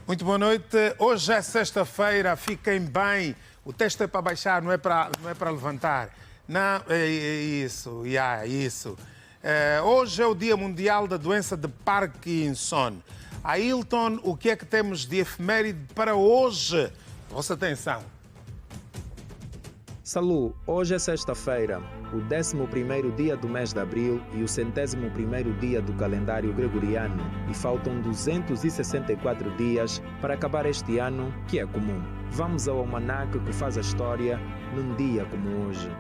Muito boa noite. Hoje é sexta-feira, fiquem bem. O texto é para baixar, não é para levantar. Não, é isso, isso. Hoje é o Dia Mundial da Doença de Parkinson. Ailton, o que é que temos de efeméride para hoje? Vossa atenção. Salu, hoje é sexta-feira, o 11º dia do mês de abril e o 101º dia do calendário gregoriano, e faltam 264 dias para acabar este ano, que é comum. Vamos ao almanaque que faz a história num dia como hoje,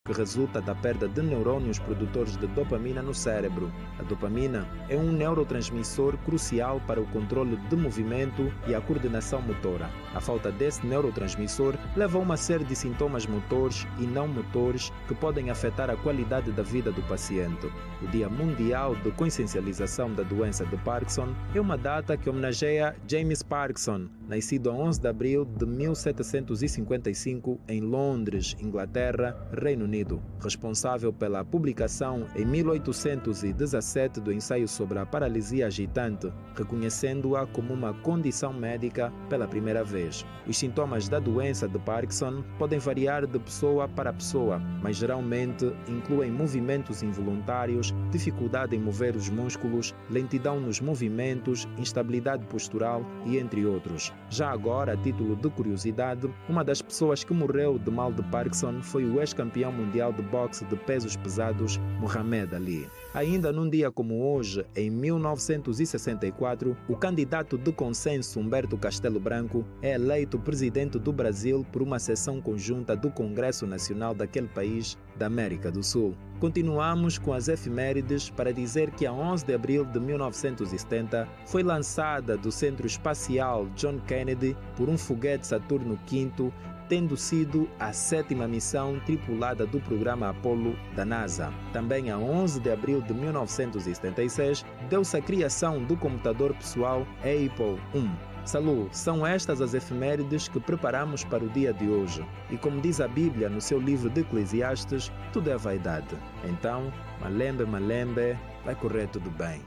que resulta da perda de neurônios produtores de dopamina no cérebro. A dopamina é um neurotransmissor crucial para o controle de movimento e a coordenação motora. A falta desse neurotransmissor leva a uma série de sintomas motores e não motores que podem afetar a qualidade da vida do paciente. O Dia Mundial de Consciencialização da Doença de Parkinson é uma data que homenageia James Parkinson, nascido a 11 de abril de 1755 em Londres, Inglaterra, Reino Unido, responsável pela publicação em 1817 do ensaio sobre a paralisia agitante, reconhecendo-a como uma condição médica pela primeira vez. Os sintomas da doença de Parkinson podem variar de pessoa para pessoa, mas geralmente incluem movimentos involuntários, dificuldade em mover os músculos, lentidão nos movimentos, instabilidade postural e entre outros. Já agora, a título de curiosidade, uma das pessoas que morreu de mal de Parkinson foi o ex-campeão mundial de boxe de pesos pesados, Muhammad Ali. Ainda num dia como hoje, em 1964, o candidato de consenso Humberto Castelo Branco é eleito presidente do Brasil por uma sessão conjunta do Congresso Nacional daquele país da América do Sul. Continuamos com as efemérides para dizer que a 11 de abril de 1970 foi lançada do Centro Espacial John Kennedy por um foguete Saturno V, tendo sido a 7ª missão tripulada do programa Apollo da NASA. Também a 11 de abril de 1976 deu-se a criação do computador pessoal Apple I. Salu, são estas as efemérides que preparamos para o dia de hoje. E como diz a Bíblia no seu livro de Eclesiastes, tudo é vaidade. Então, malembe, malembe, vai correr tudo bem.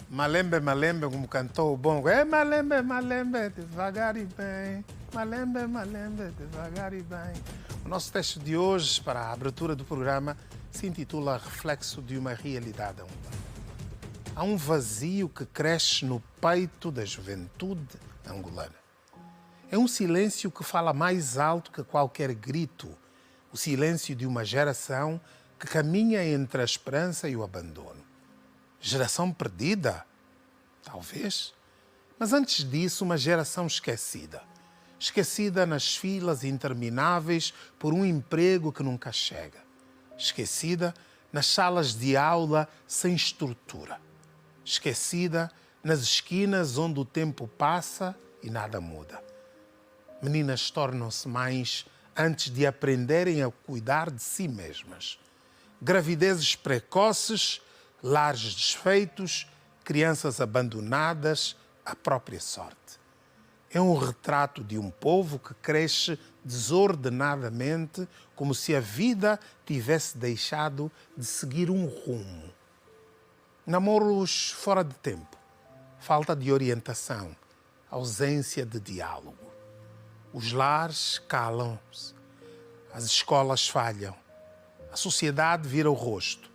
Malembe, malembe, como cantou o bongo. É malembe, malembe, devagar e bem. Malembe, malembe, devagar e bem. O nosso texto de hoje, para a abertura do programa, se intitula Reflexo de uma Realidade Angolana. Há um vazio que cresce no peito da juventude angolana. É um silêncio que fala mais alto que qualquer grito. O silêncio de uma geração que caminha entre a esperança e o abandono. Geração perdida? Talvez. Mas antes disso, uma geração esquecida. Esquecida nas filas intermináveis por um emprego que nunca chega. Esquecida nas salas de aula sem estrutura. Esquecida nas esquinas onde o tempo passa e nada muda. Meninas tornam-se mães antes de aprenderem a cuidar de si mesmas. Gravidezes precoces, lares desfeitos, crianças abandonadas à própria sorte. É um retrato de um povo que cresce desordenadamente, como se a vida tivesse deixado de seguir um rumo. Namoros fora de tempo, falta de orientação, ausência de diálogo. Os lares calam-se, as escolas falham, a sociedade vira o rosto.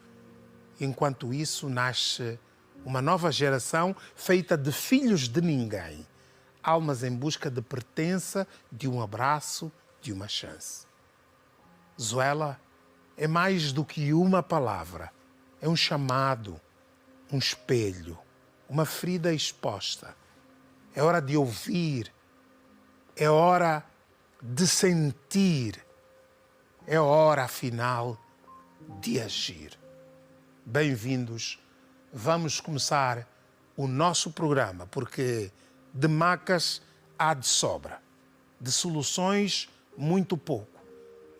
Enquanto isso, nasce uma nova geração feita de filhos de ninguém, almas em busca de pertença, de um abraço, de uma chance. Zuela é mais do que uma palavra, é um chamado, um espelho, uma ferida exposta. É hora de ouvir, é hora de sentir, é hora, afinal, de agir. Bem-vindos. Vamos começar o nosso programa, porque de macas há de sobra, de soluções muito pouco.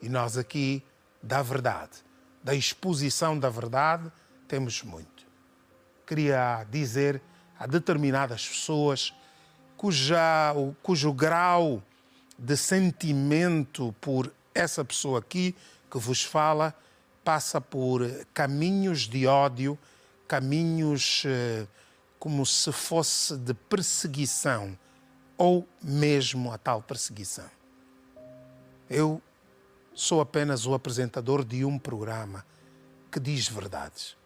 E nós aqui, da verdade, da exposição da verdade, temos muito. Queria dizer a determinadas pessoas cujo grau de sentimento por essa pessoa aqui que vos fala passa por caminhos de ódio, caminhos como se fosse de perseguição ou mesmo a tal perseguição. Eu sou apenas o apresentador de um programa que diz verdades.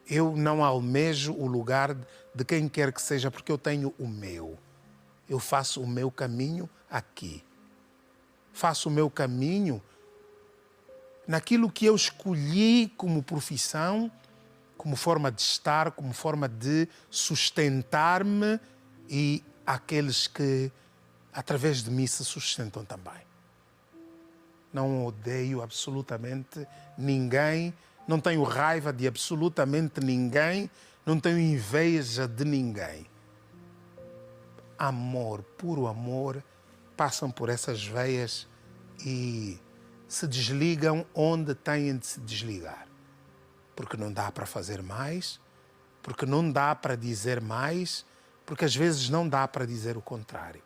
Eu não almejo o lugar de quem quer que seja, porque eu tenho o meu. Eu faço o meu caminho aqui. Faço o meu caminho naquilo que eu escolhi como profissão, como forma de estar, como forma de sustentar-me e aqueles que, através de mim, se sustentam também. Não odeio absolutamente ninguém, não tenho raiva de absolutamente ninguém, não tenho inveja de ninguém. Amor, puro amor, passam por essas veias e se desligam onde têm de se desligar. Porque não dá para fazer mais, porque não dá para dizer mais, porque às vezes não dá para dizer o contrário.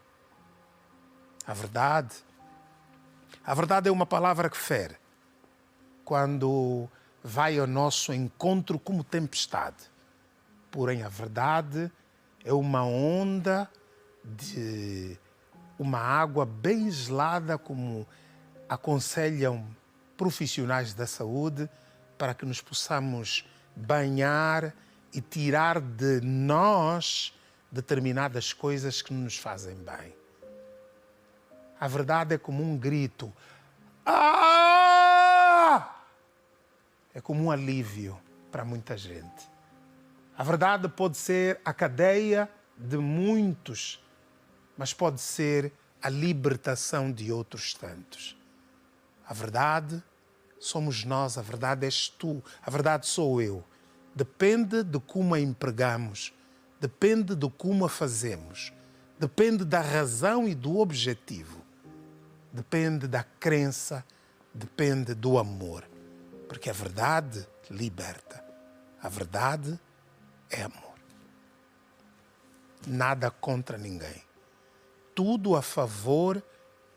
A verdade é uma palavra que fere quando vai ao nosso encontro como tempestade. Porém, a verdade é uma onda de uma água bem gelada, como aconselham profissionais da saúde, para que nos possamos banhar e tirar de nós determinadas coisas que nos fazem bem. A verdade é como um grito. Ah! É como um alívio para muita gente. A verdade pode ser a cadeia de muitos, mas pode ser a libertação de outros tantos. A verdade somos nós, a verdade és tu, a verdade sou eu. Depende de como a empregamos, depende de como a fazemos, depende da razão e do objetivo, depende da crença, depende do amor. Porque a verdade liberta, a verdade é amor. Nada contra ninguém, tudo a favor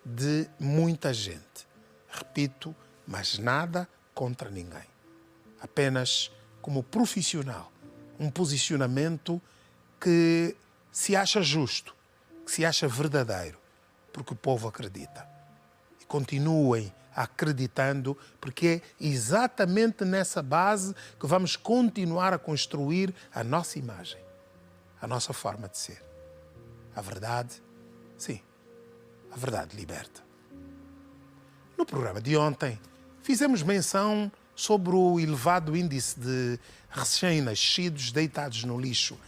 de muita gente. Repito, mas nada contra ninguém. Apenas como profissional, um posicionamento que se acha justo, que se acha verdadeiro, porque o povo acredita. E continuem acreditando, porque é exatamente nessa base que vamos continuar a construir a nossa imagem, a nossa forma de ser. A verdade, sim, a verdade liberta. No programa de ontem, fizemos menção sobre o elevado índice de recém-nascidos deitados no lixo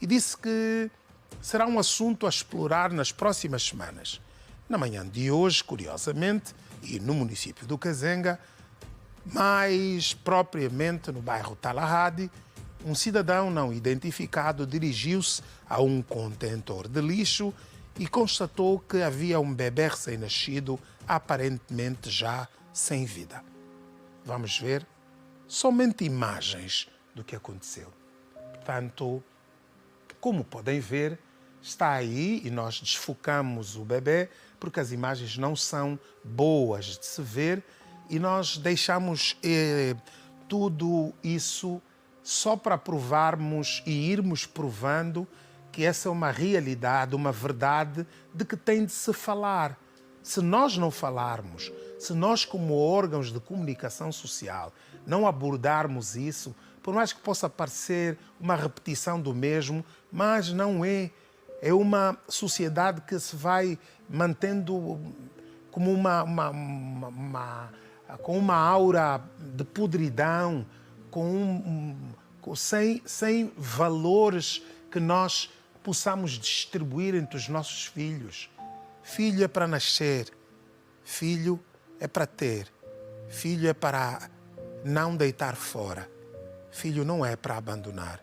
e disse que será um assunto a explorar nas próximas semanas. Na manhã de hoje, curiosamente, e no município do Kazenga, mais propriamente no bairro Talahadi, um cidadão não identificado dirigiu-se a um contentor de lixo e constatou que havia um bebê recém-nascido, aparentemente já sem vida. Vamos ver somente imagens do que aconteceu. Portanto, como podem ver, está aí e nós desfocamos o bebê porque as imagens não são boas de se ver e nós deixamos tudo isso só para provarmos e irmos provando que essa é uma realidade, uma verdade de que tem de se falar. Se nós não falarmos, se nós como órgãos de comunicação social não abordarmos isso, por mais que possa parecer uma repetição do mesmo, mas não é. É uma sociedade que se vai mantendo como com uma aura de podridão, sem valores que nós possamos distribuir entre os nossos filhos. Filho é para nascer, filho é para ter, filho é para não deitar fora, filho não é para abandonar,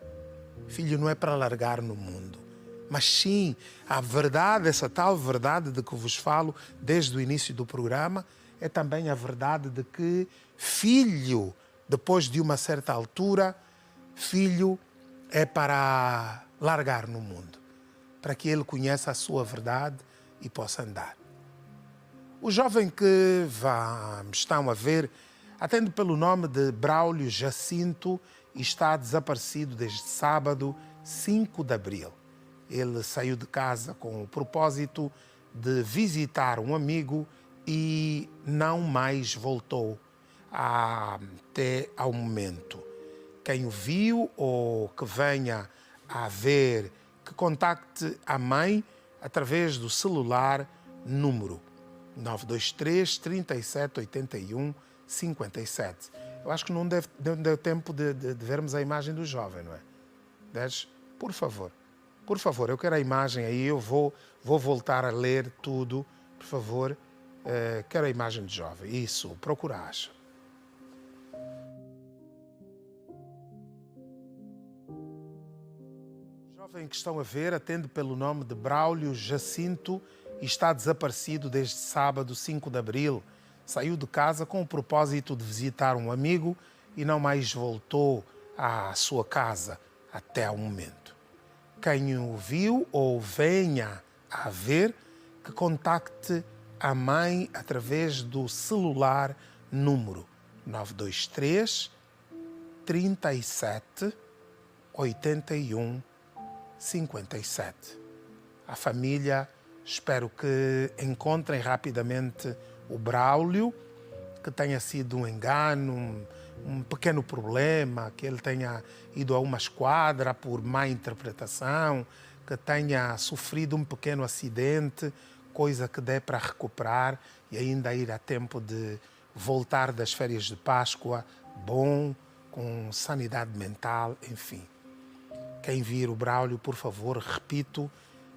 filho não é para largar no mundo. Mas sim, a verdade, essa tal verdade de que vos falo desde o início do programa, é também a verdade de que filho, depois de uma certa altura, filho é para largar no mundo, para que ele conheça a sua verdade e possa andar. O jovem que estão a ver atende pelo nome de Braulio Jacinto e está desaparecido desde sábado, 5 de abril. Ele saiu de casa com o propósito de visitar um amigo e não mais voltou até ao momento. Quem o viu ou que venha a ver, que contacte a mãe através do celular número 923 37 81 57. Eu acho que não deu tempo de vermos a imagem do jovem, não é? Por favor, eu quero a imagem aí, eu vou voltar a ler tudo, por favor, quero a imagem do jovem. Isso, procura, acha. O jovem que estão a ver atende pelo nome de Braulio Jacinto e está desaparecido desde sábado, 5 de abril. Saiu de casa com o propósito de visitar um amigo e não mais voltou à sua casa até ao momento. Quem o viu ou venha a ver, que contacte a mãe através do celular número 923 37 81 57. A família, espero que encontrem rapidamente o Braulio, que tenha sido um engano, um pequeno problema, que ele tenha ido a uma esquadra por má interpretação, que tenha sofrido um pequeno acidente, coisa que dê para recuperar e ainda ir a tempo de voltar das férias de Páscoa, bom, com sanidade mental, enfim. Quem vir o Braulio, por favor, repito,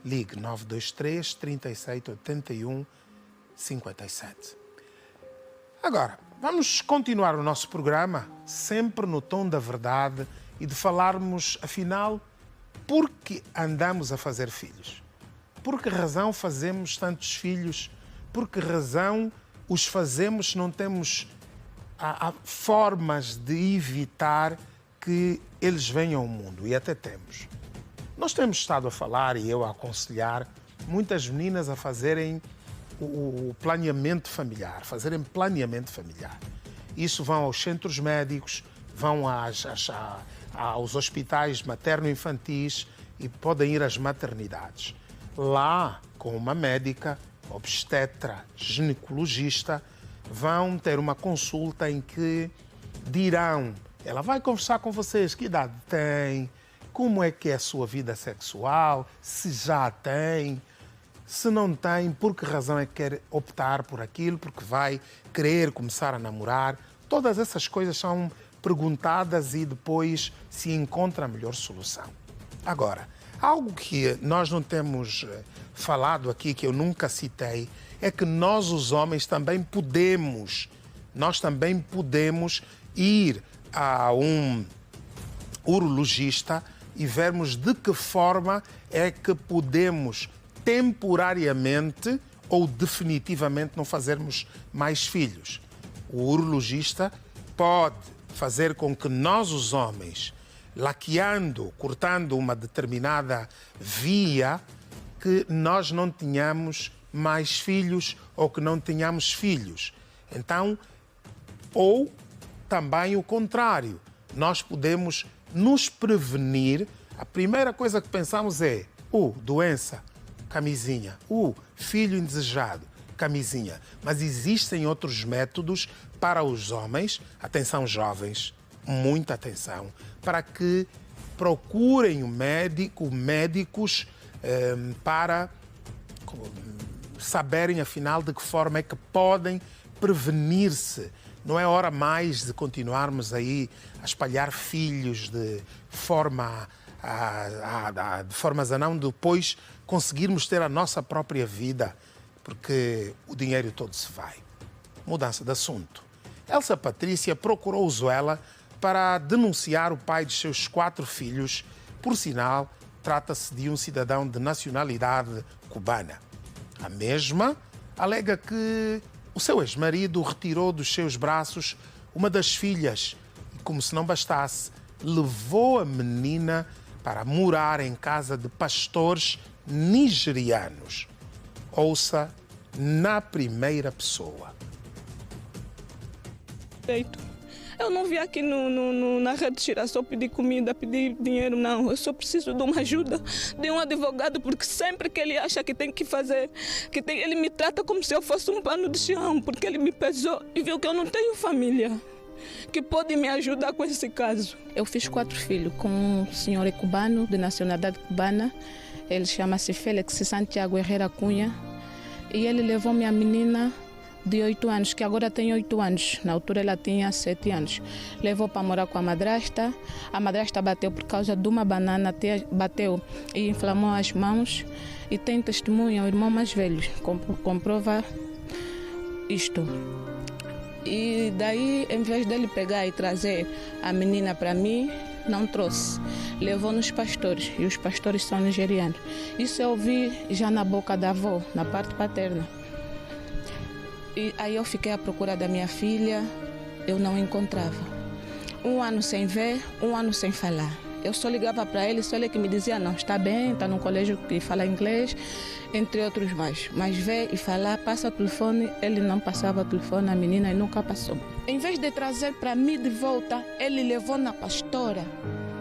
ligue 923 37 81 57. Agora, vamos continuar o nosso programa, sempre no tom da verdade e de falarmos, afinal, por que andamos a fazer filhos? Por que razão fazemos tantos filhos? Por que razão os fazemos se não temos formas de evitar que eles venham ao mundo? E até temos. Nós temos estado a falar, e eu a aconselhar, muitas meninas a fazerem o planeamento familiar, Isso vão aos centros médicos, vão aos hospitais materno-infantis e podem ir às maternidades. Lá, com uma médica, obstetra, ginecologista, vão ter uma consulta em que dirão, ela vai conversar com vocês, que idade tem, como é que é a sua vida sexual, se já tem, se não tem, por que razão é que quer optar por aquilo, porque vai querer começar a namorar. Todas essas coisas são perguntadas e depois se encontra a melhor solução. Agora, algo que nós não temos falado aqui, que eu nunca citei, é que nós, os homens, também podemos ir a um urologista e vermos de que forma é que podemos temporariamente ou definitivamente não fazermos mais filhos. O urologista pode fazer com que nós, os homens, laqueando, cortando uma determinada via, que nós não tenhamos mais filhos ou que não tenhamos filhos. Então, ou também o contrário, nós podemos nos prevenir. A primeira coisa que pensamos é doença, camisinha, filho indesejado, camisinha. Mas existem outros métodos para os homens, atenção jovens, muita atenção, para que procurem médicos para saberem afinal de que forma é que podem prevenir-se. Não é hora mais de continuarmos aí a espalhar filhos de formas a não depois conseguirmos ter a nossa própria vida, porque o dinheiro todo se vai. Mudança de assunto. Elsa Patrícia procurou o Zuela para denunciar o pai de seus 4 filhos. Por sinal, trata-se de um cidadão de nacionalidade cubana. A mesma alega que o seu ex-marido retirou dos seus braços uma das filhas e, como se não bastasse, levou a menina para morar em casa de pastores nigerianos. Ouça na primeira pessoa. Eu não vim aqui na rede Girassol pedir comida, pedir dinheiro, não. Eu só preciso de uma ajuda, de um advogado, porque sempre que ele acha que tem que fazer, ele me trata como se eu fosse um pano de chão, porque ele me pesou e viu que eu não tenho família que pode me ajudar com esse caso. Eu fiz 4 filhos com um senhor cubano, de nacionalidade cubana. Ele chama-se Félix Santiago Herrera Cunha. E ele levou minha menina de 8 anos, que agora tem 8 anos. Na altura ela tinha 7 anos. Levou para morar com a madrasta. A madrasta bateu por causa de uma banana, bateu e inflamou as mãos. E tem testemunha, o irmão mais velho, comprova isto. E daí, em vez dele pegar e trazer a menina para mim, não trouxe. Levou nos pastores, e os pastores são nigerianos. Isso eu ouvi já na boca da avó, na parte paterna. E aí eu fiquei à procura da minha filha, eu não encontrava. 1 ano sem ver, 1 ano sem falar. Eu só ligava para ele, só ele que me dizia, não, está bem, está num colégio que fala inglês, entre outros mais. Mas ver e falar, passa o telefone, ele não passava o telefone, a menina nunca passou. Em vez de trazer para mim de volta, ele levou na pastora.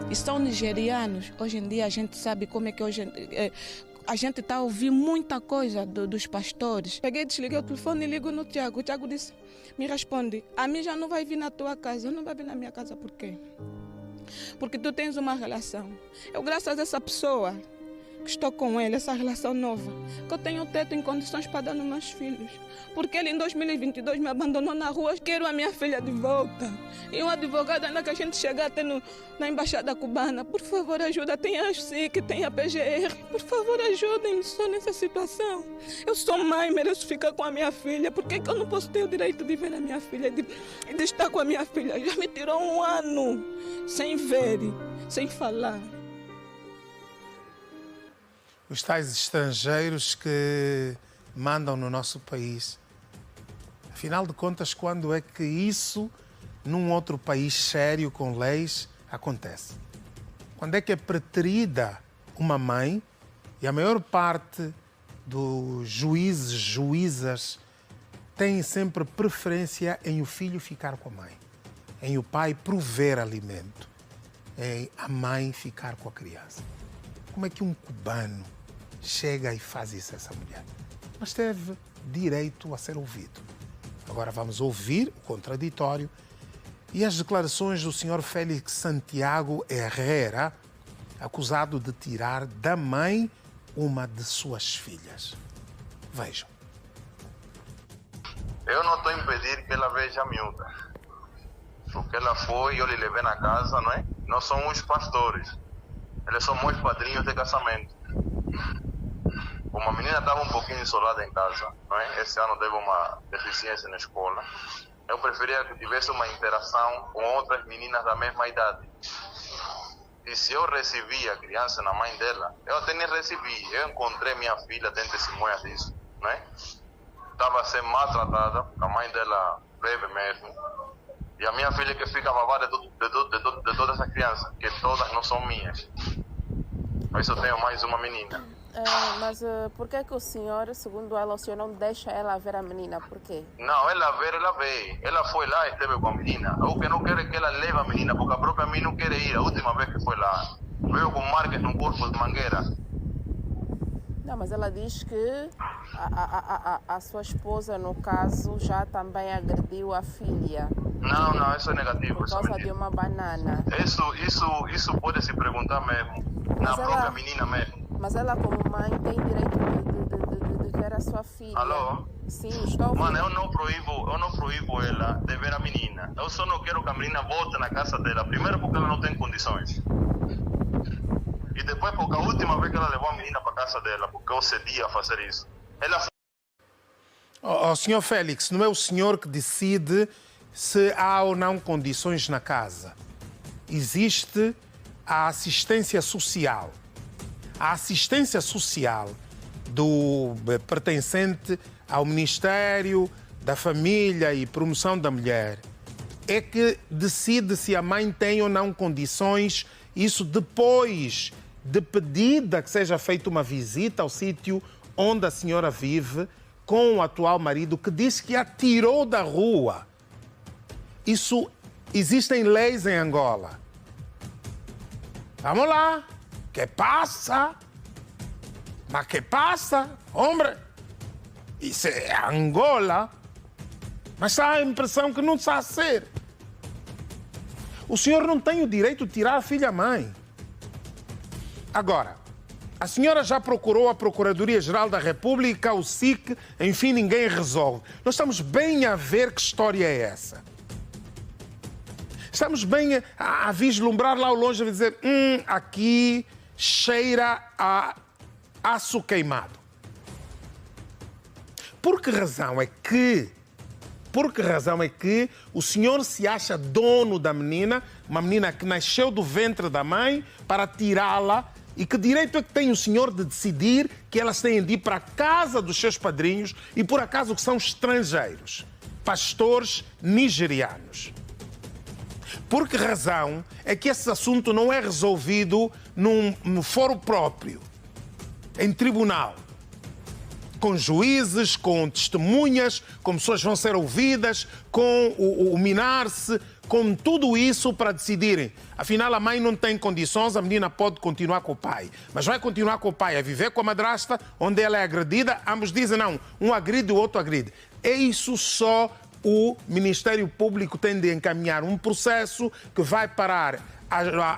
E são nigerianos. Hoje em dia a gente sabe como é que a gente está a ouvir muita coisa dos pastores. Peguei, desliguei o telefone e ligo no Tiago. O Tiago disse, me responde, a mim já não vai vir na tua casa. Não vai vir na minha casa por quê? Porque tu tens uma relação. Eu, graças a essa pessoa que estou com ele, essa relação nova, que eu tenho teto em condições para dar nos meus filhos. Porque ele em 2022 me abandonou na rua, quero a minha filha de volta. E um advogado ainda que a gente chegar até na embaixada cubana, por favor ajuda, tem a SIC, tem a PGR, por favor ajudem-me só nessa situação. Eu sou mãe, mereço ficar com a minha filha, por que eu não posso ter o direito de ver a minha filha e de estar com a minha filha? Já me tirou 1 ano sem ver, sem falar. Os tais estrangeiros que mandam no nosso país. Afinal de contas, quando é que isso, num outro país sério, com leis, acontece? Quando é que é preterida uma mãe, e a maior parte dos juízes, juízas, tem sempre preferência em o filho ficar com a mãe, em o pai prover alimento, em a mãe ficar com a criança. Como é que um cubano chega e faz isso a essa mulher? Mas teve direito a ser ouvido. Agora vamos ouvir o contraditório e as declarações do Sr. Félix Santiago Herrera, acusado de tirar da mãe uma de suas filhas. Vejam. Eu não estou a impedir que ela veja a miúda. Porque ela foi, eu lhe levei na casa, não é? Nós somos os pastores. Eles são meus padrinhos de casamento. Como a menina estava um pouquinho isolada em casa, não é? Esse ano teve uma deficiência na escola, eu preferia que tivesse uma interação com outras meninas da mesma idade. E se eu recebi a criança na mãe dela, eu até nem recebi. Eu encontrei minha filha, tem testemunhas disso, não é? Estava a ser maltratada, a mãe dela bebe mesmo. E a minha filha que fica babada de todas as crianças, que todas não são minhas. Mas eu tenho mais uma menina. Mas por que o senhor, segundo ela, o senhor não deixa ela ver a menina? Por quê? Não, ela vê. Ela foi lá e esteve com a menina. O que não quero é que ela leve a menina, porque a própria mãe não quer ir. A última vez que foi lá, veio com marcas no corpo de mangueira. Não, mas ela diz que a sua esposa, no caso, já também agrediu a filha. Não, isso é negativo. Por causa de uma banana. Isso pode se perguntar mesmo. Na própria menina mesmo. Mas ela, como mãe, tem direito de ver a sua filha. Alô? Sim, estou ouvindo. Mano, eu não proíbo ela de ver a menina. Eu só não quero que a menina volte na casa dela. Primeiro porque ela não tem condições. E depois porque a última vez que ela levou a menina para casa dela, porque eu cedia a fazer isso. Ela... Senhor Félix, não é o senhor que decide se há ou não condições na casa. Existe a assistência social. A assistência social pertencente ao Ministério da Família e Promoção da Mulher é que decide se a mãe tem ou não condições, isso depois de pedida que seja feita uma visita ao sítio onde a senhora vive com o atual marido, que diz que a tirou da rua. Isso existem leis em Angola. Vamos lá. Que passa? Mas que passa? Homem, isso é Angola. Mas dá a impressão que não está a ser. O senhor não tem o direito de tirar a filha-mãe. Agora, a senhora já procurou a Procuradoria-Geral da República, o SIC, enfim, ninguém resolve. Nós estamos bem a ver que história é essa. Estamos bem a vislumbrar lá ao longe e dizer, aqui cheira a aço queimado. Por que razão é que o senhor se acha dono da menina, uma menina que nasceu do ventre da mãe, para tirá-la? E que direito é que tem o senhor de decidir que elas têm de ir para a casa dos seus padrinhos e por acaso que são estrangeiros, pastores nigerianos? Por que razão é que esse assunto não é resolvido no foro próprio, em tribunal? Com juízes, com testemunhas, com pessoas que vão ser ouvidas, com o minar-se, com tudo isso para decidirem. Afinal, a mãe não tem condições, a menina pode continuar com o pai. Mas vai continuar com o pai a viver com a madrasta, onde ela é agredida, ambos dizem não, um agride, o outro agride. É isso só o Ministério Público tem de encaminhar um processo que vai parar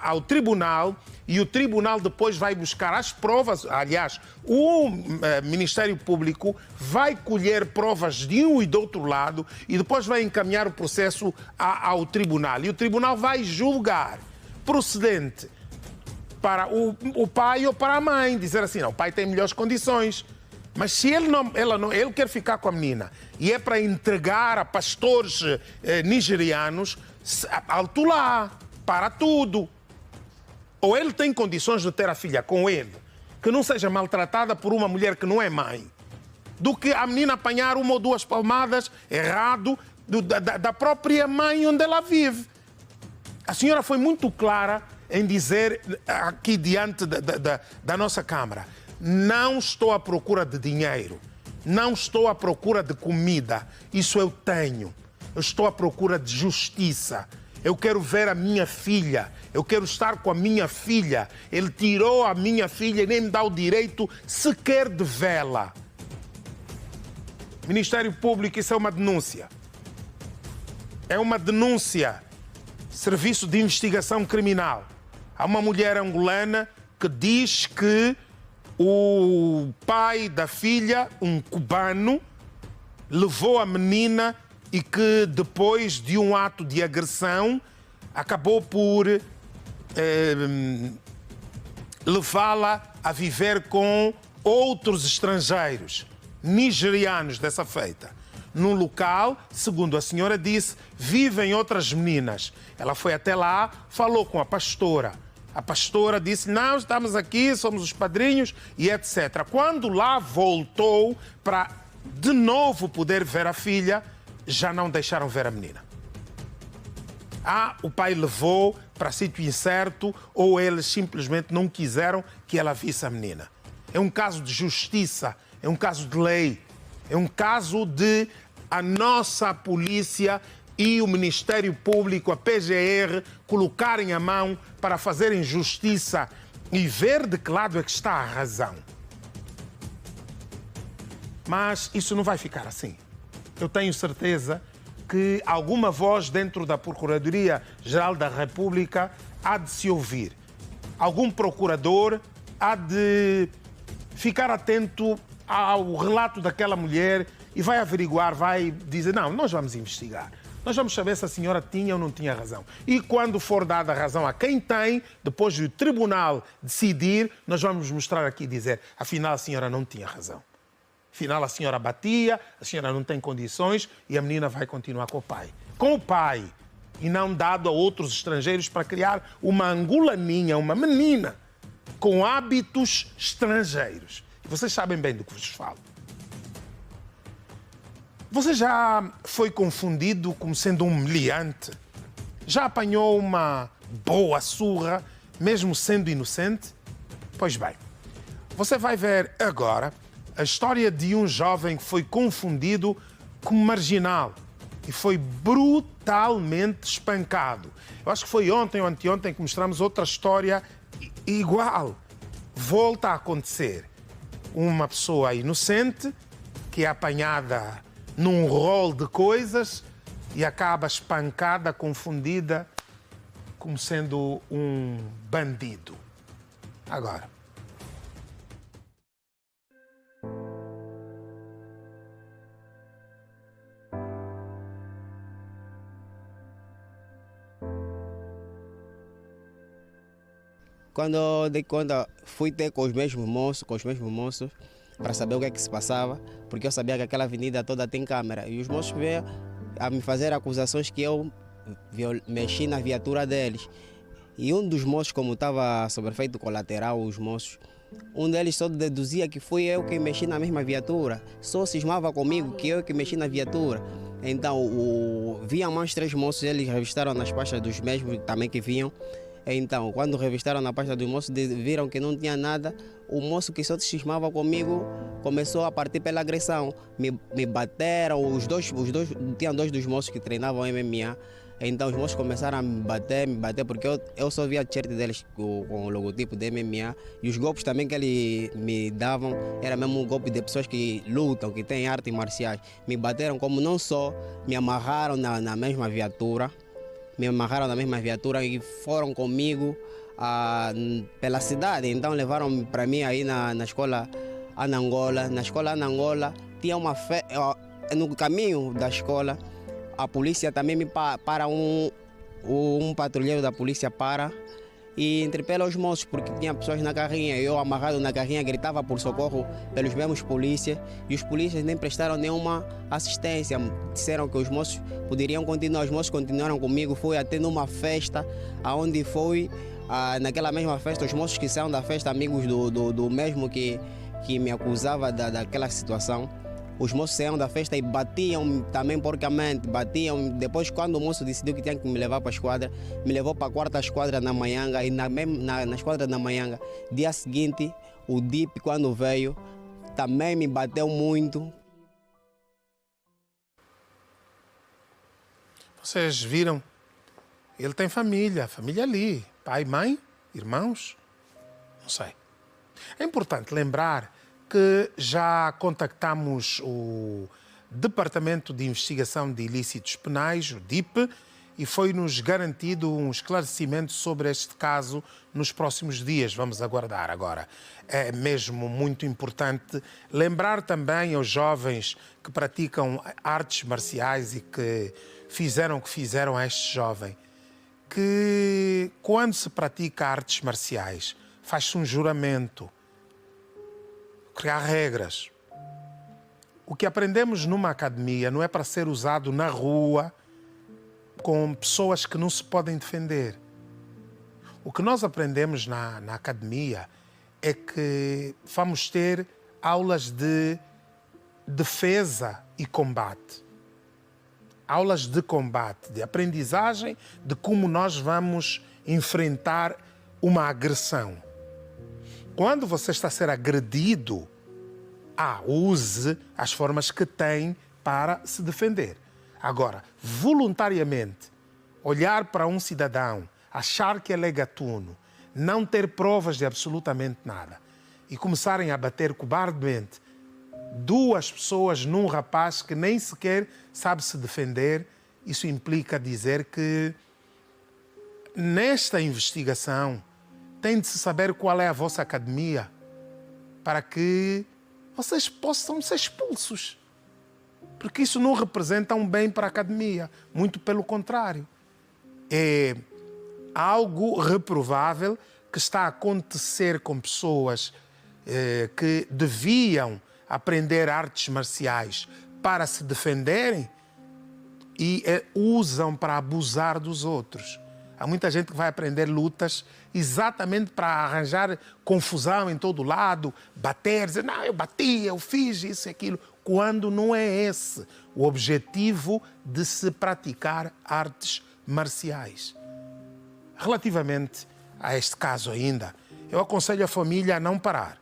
ao tribunal e o tribunal depois vai buscar as provas. Aliás, o Ministério Público vai colher provas de um e do outro lado e depois vai encaminhar o processo ao tribunal. E o tribunal vai julgar procedente para o pai ou para a mãe. Dizer assim, não, o pai tem melhores condições. Mas se ele quer ficar com a menina e é para entregar a pastores nigerianos, alto lá, para tudo. Ou ele tem condições de ter a filha com ele, que não seja maltratada por uma mulher que não é mãe, do que a menina apanhar uma ou duas palmadas errado da própria mãe onde ela vive. A senhora foi muito clara em dizer aqui diante da nossa Câmara, não estou à procura de dinheiro, não estou à procura de comida, isso eu tenho. Eu estou à procura de justiça. Eu quero ver a minha filha, eu quero estar com a minha filha. Ele tirou a minha filha e nem me dá o direito sequer de vê-la. Ministério Público, isso é uma denúncia. É uma denúncia. Serviço de Investigação Criminal. Há uma mulher angolana que diz que o pai da filha, um cubano, levou a menina e que depois de um ato de agressão acabou por levá-la a viver com outros estrangeiros, nigerianos dessa feita. Num local, segundo a senhora disse, vivem outras meninas. Ela foi até lá, falou com a pastora. A pastora disse, não, estamos aqui, somos os padrinhos e etc. Quando lá voltou para de novo poder ver a filha, já não deixaram ver a menina. O pai levou para sítio incerto ou eles simplesmente não quiseram que ela visse a menina. É um caso de justiça, é um caso de lei, é um caso de a nossa polícia e o Ministério Público, a PGR, colocarem a mão para fazerem justiça e ver de que lado é que está a razão. Mas isso não vai ficar assim. Eu tenho certeza que alguma voz dentro da Procuradoria-Geral da República há de se ouvir. Algum procurador há de ficar atento ao relato daquela mulher e vai averiguar, vai dizer, não, nós vamos investigar. Nós vamos saber se a senhora tinha ou não tinha razão. E quando for dada a razão a quem tem, depois do tribunal decidir, nós vamos mostrar aqui e dizer, afinal a senhora não tinha razão. Afinal, a senhora batia, a senhora não tem condições e a menina vai continuar com o pai. Com o pai e não dado a outros estrangeiros para criar uma angolaninha, uma menina com hábitos estrangeiros. E vocês sabem bem do que vos falo. Você já foi confundido como sendo um meliante? Já apanhou uma boa surra, mesmo sendo inocente? Pois bem, você vai ver agora a história de um jovem que foi confundido como marginal. e foi brutalmente espancado. Eu acho que foi ontem ou anteontem que mostramos outra história igual. Volta a acontecer. Uma pessoa inocente que é apanhada num rol de coisas e acaba espancada, confundida, como sendo um bandido. Agora. Quando dei conta, fui ter com os mesmos moços, para saber o que é que se passava, porque eu sabia que aquela avenida toda tem câmera. E os moços veio a me fazer acusações que eu mexi na viatura deles. E um dos moços, como estava sob efeito colateral, os moços, um deles só deduzia que fui eu que mexi na mesma viatura, só cismava comigo que eu que mexi na viatura. Então, vinham mais 3 moços, eles revistaram nas pastas dos mesmos também que vinham. Então, quando revistaram na pasta dos moços, viram que não tinha nada. O moço que só cismava comigo começou a partir pela agressão. Me bateram, os dois, tinha 2 dos moços que treinavam MMA. Então os moços começaram a me bater, porque eu só via a t-shirt deles com o logotipo de MMA. E os golpes também que eles me davam era mesmo um golpe de pessoas que lutam, que têm artes marciais. Me bateram como não só, me amarraram na mesma viatura. E foram comigo pela cidade. Então levaram para mim aí na escola Anangola. Na escola Anangola tinha uma no caminho da escola, a polícia também me para um patrulheiro da polícia e interpela os moços, porque tinha pessoas na carrinha. Eu amarrado na carrinha gritava por socorro pelos mesmos polícias e os polícias nem prestaram nenhuma assistência. Disseram que os moços poderiam continuar. Os moços continuaram comigo. Fui até numa festa, aonde foi naquela mesma festa, os moços que saíram da festa, amigos do mesmo que me acusava daquela situação. Os moços saíram da festa e batiam também porcamente, batiam. Depois, quando o moço decidiu que tinha que me levar para a esquadra, me levou para a 4ª esquadra na Manhanga. E na esquadra da Manhanga, dia seguinte, o DIP, quando veio, também me bateu muito. Vocês viram? Ele tem família ali. Pai, mãe, irmãos? Não sei. É importante lembrar que já contactamos o Departamento de Investigação de Ilícitos Penais, o DIP, e foi-nos garantido um esclarecimento sobre este caso nos próximos dias. Vamos aguardar agora. É mesmo muito importante lembrar também aos jovens que praticam artes marciais e que fizeram o que fizeram a este jovem, que quando se pratica artes marciais, faz-se um juramento, criar regras. O que aprendemos numa academia não é para ser usado na rua com pessoas que não se podem defender. O que nós aprendemos na academia é que vamos ter aulas de defesa e combate. Aulas de combate, de aprendizagem de como nós vamos enfrentar uma agressão. Quando você está a ser agredido, use as formas que tem para se defender. Agora, voluntariamente, olhar para um cidadão, achar que ele é gatuno, não ter provas de absolutamente nada e começarem a bater cobardemente 2 pessoas num rapaz que nem sequer sabe se defender, isso implica dizer que nesta investigação tem de se saber qual é a vossa academia para que vocês possam ser expulsos. Porque isso não representa um bem para a academia. Muito pelo contrário. É algo reprovável que está a acontecer com pessoas que deviam aprender artes marciais para se defenderem e usam para abusar dos outros. Há muita gente que vai aprender lutas exatamente para arranjar confusão em todo lado, bater, dizer, não, eu bati, eu fiz isso e aquilo, quando não é esse o objetivo de se praticar artes marciais. Relativamente a este caso ainda, eu aconselho a família a não parar.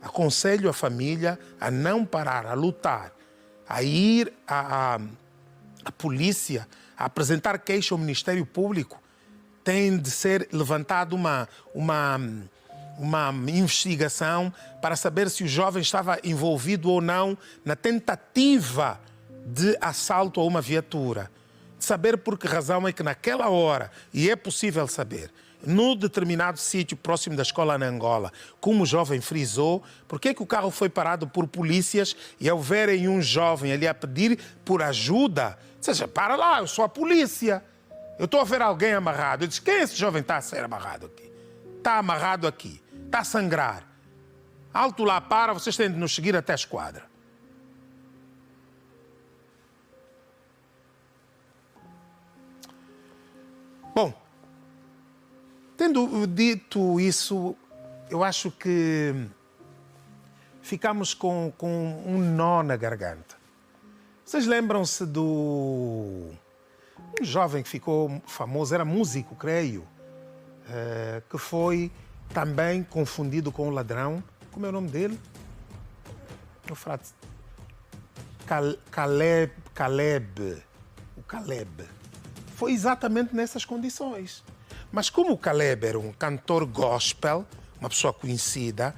Aconselho a família a não parar, a lutar, a ir a a polícia a apresentar queixa ao Ministério Público, tem de ser levantada uma investigação para saber se o jovem estava envolvido ou não na tentativa de assalto a uma viatura. Saber por que razão é que naquela hora, e é possível saber, no determinado sítio próximo da escola na Angola, como o jovem frisou, porque é que o carro foi parado por polícias e ao verem um jovem ali a pedir por ajuda, ou seja, para lá, eu sou a polícia, eu estou a ver alguém amarrado. Eu disse, quem é esse jovem que está a ser amarrado aqui? Está amarrado aqui, está a sangrar. Alto lá, para, vocês têm de nos seguir até a esquadra. Bom, tendo dito isso, eu acho que ficamos com um nó na garganta. Vocês lembram-se um jovem que ficou famoso, era músico, creio, que foi também confundido com um ladrão. Como é o nome dele? O frato. Caleb. O Caleb. Foi exatamente nessas condições. Mas como o Caleb era um cantor gospel, uma pessoa conhecida,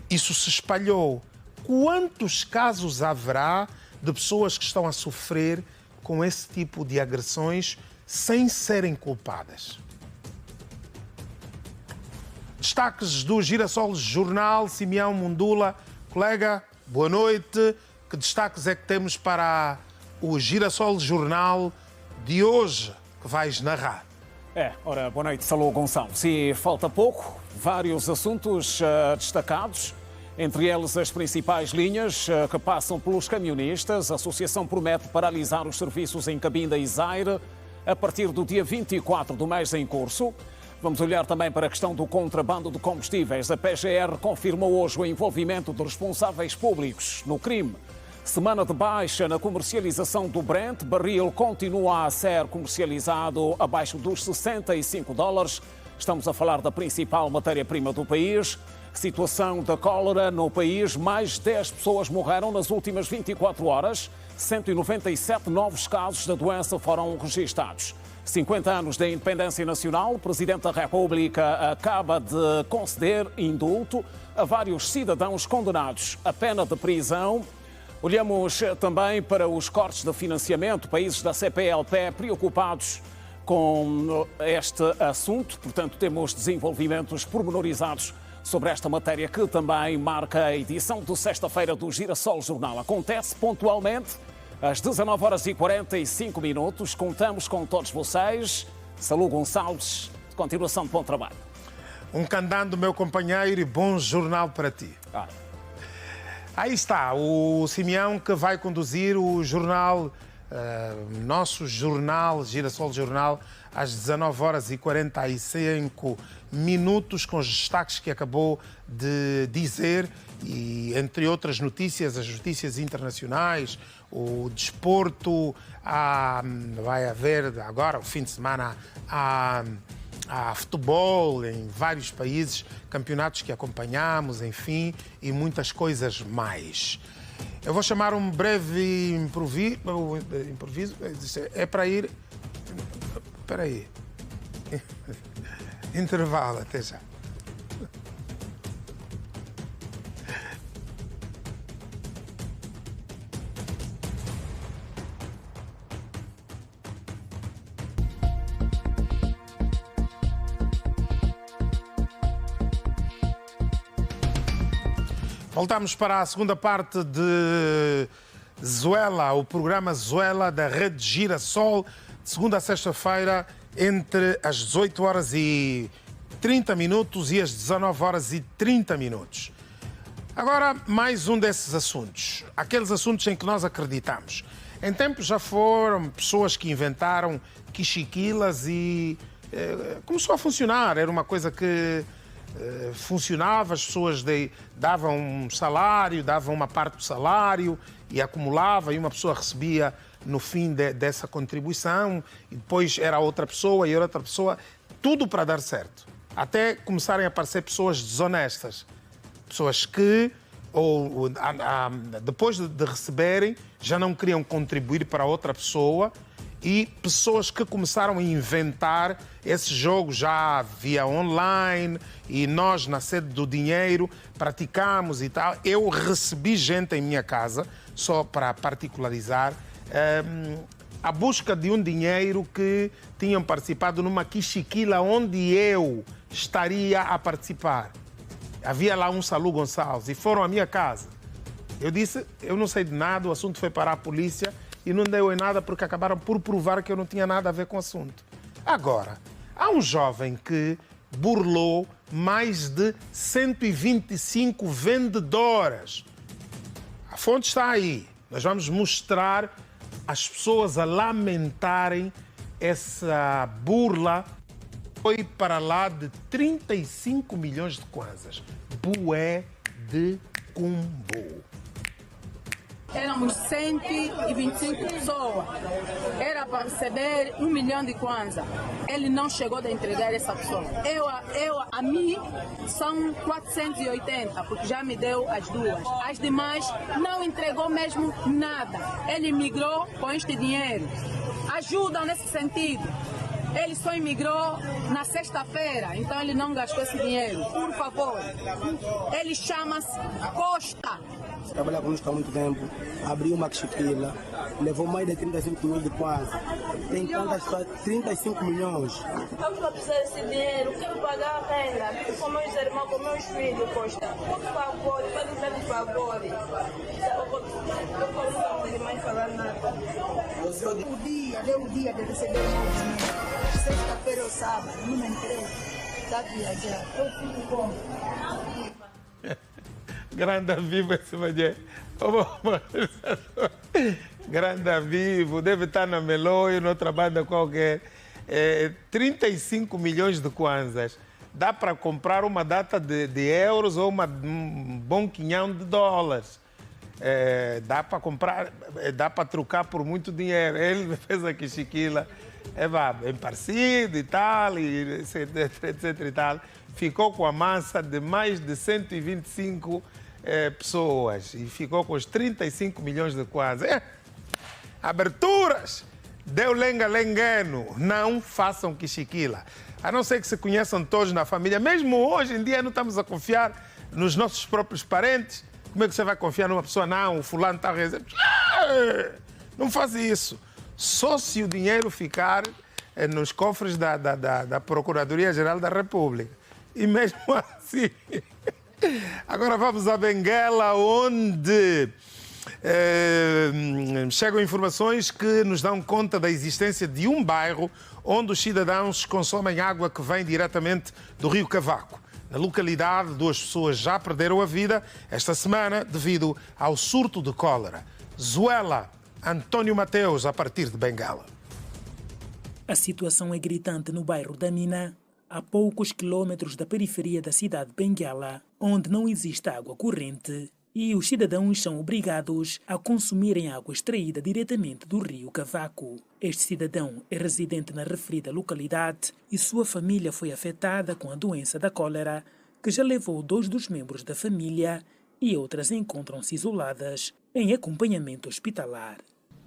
isso se espalhou. Quantos casos haverá de pessoas que estão a sofrer com esse tipo de agressões sem serem culpadas? Destaques do Girassol Jornal, Simeão Mundula. Colega, boa noite. Que destaques é que temos para o Girassol Jornal de hoje que vais narrar? Ora, boa noite, Salô Gonçalves. E falta pouco, vários assuntos destacados, entre eles as principais linhas que passam pelos camionistas. A associação promete paralisar os serviços em Cabinda e Zaire a partir do dia 24 do mês em curso. Vamos olhar também para a questão do contrabando de combustíveis. A PGR confirmou hoje o envolvimento de responsáveis públicos no crime. Semana de baixa na comercialização do Brent. Barril continua a ser comercializado abaixo dos $65. Estamos a falar da principal matéria-prima do país. Situação da cólera no país. Mais 10 pessoas morreram nas últimas 24 horas. 197 novos casos da doença foram registados. 50 anos da independência nacional. O Presidente da República acaba de conceder indulto a vários cidadãos condenados a pena de prisão. Olhamos também para os cortes de financiamento. Países da CPLP preocupados com este assunto. Portanto, temos desenvolvimentos pormenorizados sobre esta matéria que também marca a edição de sexta-feira do Girassol Jornal. Acontece pontualmente às 19h45. Contamos com todos vocês. Salô Gonçalves, continuação de bom trabalho. Um candando, meu companheiro, e bom jornal para ti. Aí está, o Simeão que vai conduzir o jornal, nosso jornal, Girassol Jornal, às 19h45, com os destaques que acabou de dizer, e entre outras notícias, as notícias internacionais, o desporto, vai haver agora, o fim de semana, há futebol em vários países, campeonatos que acompanhamos, enfim, e muitas coisas mais. Eu vou chamar um breve improviso. É para ir... Espera aí. Intervalo, até já. Voltamos para a segunda parte de Zuela, o programa Zuela da Rede Girassol, de segunda a sexta-feira, entre as 18h30 e as 19h30. Agora, mais um desses assuntos, aqueles assuntos em que nós acreditamos. Em tempos já foram pessoas que inventaram quichiquilas e começou a funcionar, era uma coisa que funcionava, as pessoas davam um salário, davam uma parte do salário e acumulava, e uma pessoa recebia no fim dessa contribuição, e depois era outra pessoa e outra pessoa, tudo para dar certo. Até começarem a aparecer pessoas desonestas, pessoas que depois de receberem já não queriam contribuir para outra pessoa e pessoas que começaram a inventar esse jogo já via online e nós, na sede do dinheiro, praticamos e tal. Eu recebi gente em minha casa, só para particularizar, a busca de um dinheiro que tinham participado numa quichiquila onde eu estaria a participar. Havia lá um Salu Gonçalves e foram à minha casa. Eu disse, eu não sei de nada, o assunto foi para a polícia e não deu em nada porque acabaram por provar que eu não tinha nada a ver com o assunto. Agora, há um jovem que burlou mais de 125 vendedoras. A fonte está aí. Nós vamos mostrar as pessoas a lamentarem essa burla. Foi para lá de 35 milhões de kwanzas. Bué de cumbo. Éramos 125 pessoas. Era para receber 1 milhão de kwanza. Ele não chegou a entregar essa pessoa. A mim são 480, porque já me deu as duas. As demais não entregou mesmo nada. Ele migrou com este dinheiro. Ajuda nesse sentido. Ele só imigrou na sexta-feira, então ele não gastou esse dinheiro. Por favor. Ele chama-se Costa. Trabalha conosco há muito tempo, abriu uma quichiquila, levou mais de 35 milhões de kwanza. Tem contas para 35 milhões. Eu estou precisando desse dinheiro, quero pagar a renda, com meus irmãos, com meus filhos, Costa. Por favor, faz-me por favor. Eu não consigo mais falar nada. Deu o dia de receber o dinheiro. Sexta-feira ou sábado, não me entrego. Está viajando. Eu fico como? Grande vivo esse mulher. Grande vivo, deve estar na Meloio, noutra banda qualquer. 35 milhões de kwanzas. Dá para comprar uma data de euros ou um bom quinhão de dólares. Dá para comprar, dá para trocar por muito dinheiro. Ele fez a quichiquila, bem parecido e tal, etc e tal. Ficou com a massa de mais de 125 pessoas e ficou com os 35 milhões de kwanza. Aberturas! Deu lenga-lengano. Não façam quichiquila. A não ser que se conheçam todos na família. Mesmo hoje em dia não estamos a confiar nos nossos próprios parentes. Como é que você vai confiar numa pessoa? Não, o fulano está recebendo. Não faz isso. Só se o dinheiro ficar nos cofres da Procuradoria-Geral da República. E mesmo assim... Agora vamos a Benguela, onde chegam informações que nos dão conta da existência de um bairro onde os cidadãos consomem água que vem diretamente do rio Cavaco. Na localidade, 2 pessoas já perderam a vida esta semana devido ao surto de cólera. Zuela, António Mateus, a partir de Benguela. A situação é gritante no bairro da Mina, a poucos quilômetros da periferia da cidade de Benguela, onde não existe água corrente e os cidadãos são obrigados a consumirem água extraída diretamente do rio Cavaco. Este cidadão é residente na referida localidade e sua família foi afetada com a doença da cólera, que já levou 2 dos membros da família e outras encontram-se isoladas em acompanhamento hospitalar.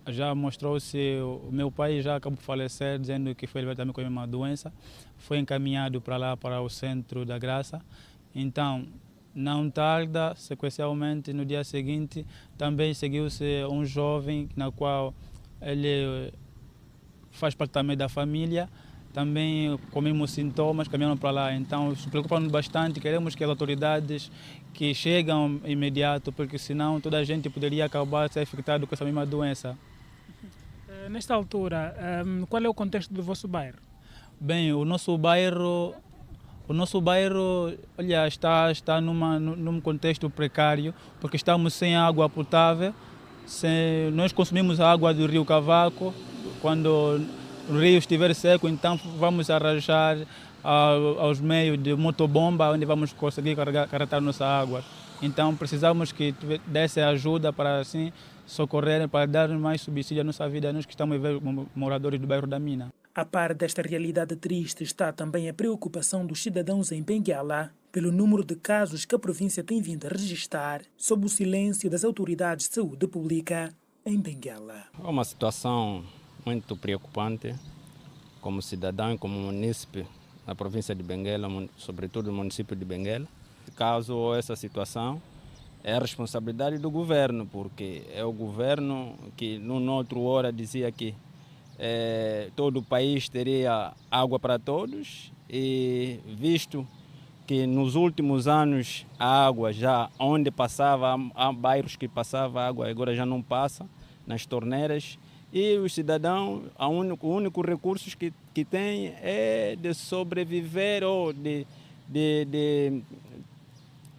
Já mostrou-se, o meu pai já acabou de falecer, dizendo que foi também com a mesma doença. Foi encaminhado para lá, para o Centro da Graça. Então, não tarda, sequencialmente, no dia seguinte, também seguiu-se um jovem, na qual ele faz parte também da família, também com os mesmos sintomas, caminhando para lá. Então, nos preocupamos bastante, queremos que as autoridades que chegam imediato, porque senão toda a gente poderia acabar se afetado com essa mesma doença. Nesta altura, qual é o contexto do vosso bairro? Bem, o nosso bairro, olha, está num contexto precário, porque estamos sem água potável. Nós consumimos a água do rio Cavaco. Quando o rio estiver seco, então vamos arranjar aos meios de motobomba, onde vamos conseguir carregar nossa água. Então precisamos que desse ajuda para assim socorrer, para dar mais subsídio à nossa vida, nós que estamos moradores do bairro da Mina. A par desta realidade triste está também a preocupação dos cidadãos em Benguela pelo número de casos que a província tem vindo a registrar sob o silêncio das autoridades de saúde pública em Benguela. É uma situação muito preocupante como cidadão e como munícipe na província de Benguela, sobretudo no município de Benguela. Caso essa situação, é a responsabilidade do governo, porque é o governo que, numa outra hora, dizia que todo o país teria água para todos, e visto que nos últimos anos a água já onde passava, há bairros que passava água, agora já não passa, nas torneiras, e os cidadãos, o único recurso que têm é de sobreviver ou de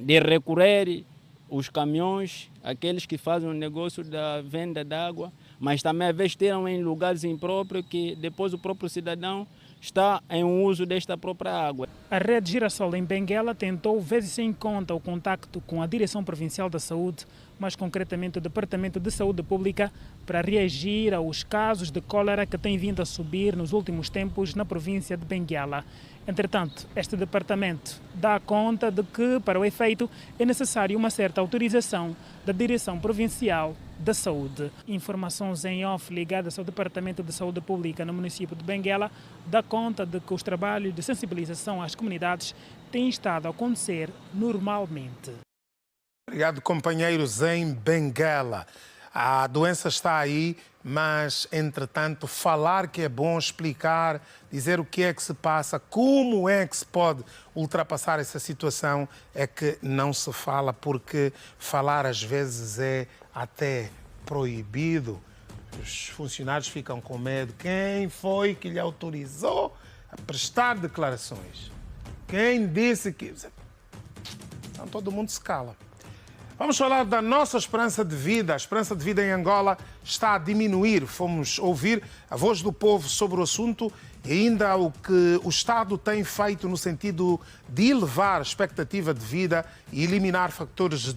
recorrer os caminhões, aqueles que fazem o negócio da venda de água, mas também às vezes tiram em lugares impróprios que depois o próprio cidadão está em uso desta própria água. A Rede Girassol em Benguela tentou vezes sem conta o contacto com a Direção Provincial da Saúde, mais concretamente o Departamento de Saúde Pública, para reagir aos casos de cólera que têm vindo a subir nos últimos tempos na província de Benguela. Entretanto, este departamento dá conta de que, para o efeito, é necessário uma certa autorização da Direção Provincial da Saúde. Informações em off ligadas ao Departamento de Saúde Pública no município de Benguela dá conta de que os trabalhos de sensibilização às comunidades têm estado a acontecer normalmente. Obrigado, companheiros em Benguela. A doença está aí, mas, entretanto, falar que é bom, explicar, dizer o que é que se passa, como é que se pode ultrapassar essa situação, é que não se fala, porque falar às vezes é até proibido. Os funcionários ficam com medo. Quem foi que lhe autorizou a prestar declarações? Quem disse que... Então todo mundo se cala. Vamos falar da nossa esperança de vida. A esperança de vida em Angola está a diminuir. Fomos ouvir a voz do povo sobre o assunto e ainda o que o Estado tem feito no sentido de elevar a expectativa de vida e eliminar fatores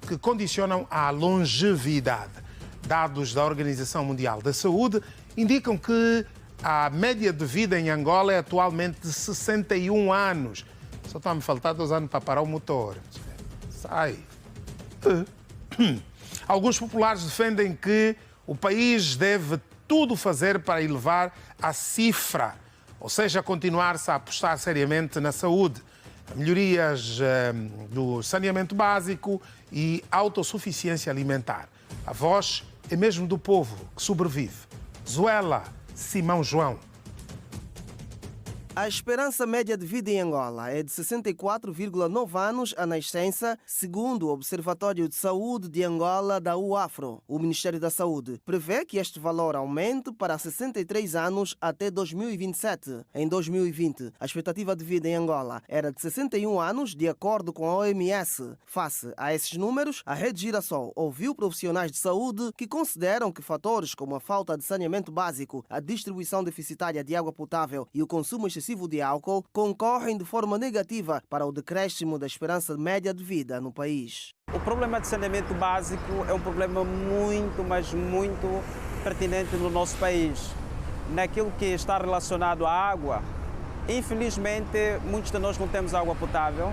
que condicionam a longevidade. Dados da Organização Mundial da Saúde indicam que a média de vida em Angola é atualmente de 61 anos. Só está a me faltar 2 anos para parar o motor. Sai. Alguns populares defendem que o país deve tudo fazer para elevar a cifra, ou seja, continuar-se a apostar seriamente na saúde, melhorias do saneamento básico e autossuficiência alimentar. A voz é mesmo do povo que sobrevive. Zuela Simão João. A esperança média de vida em Angola é de 64,9 anos à nascença, segundo o Observatório de Saúde de Angola da UAFRO. O Ministério da Saúde prevê que este valor aumente para 63 anos até 2027. Em 2020, a expectativa de vida em Angola era de 61 anos, de acordo com a OMS. Face a esses números, a Rede Girassol ouviu profissionais de saúde que consideram que fatores como a falta de saneamento básico, a distribuição deficitária de água potável e o consumo excessivo de álcool concorrem de forma negativa para o decréscimo da esperança média de vida no país. O problema de saneamento básico é um problema muito, mas muito pertinente no nosso país. Naquilo que está relacionado à água, infelizmente, muitos de nós não temos água potável.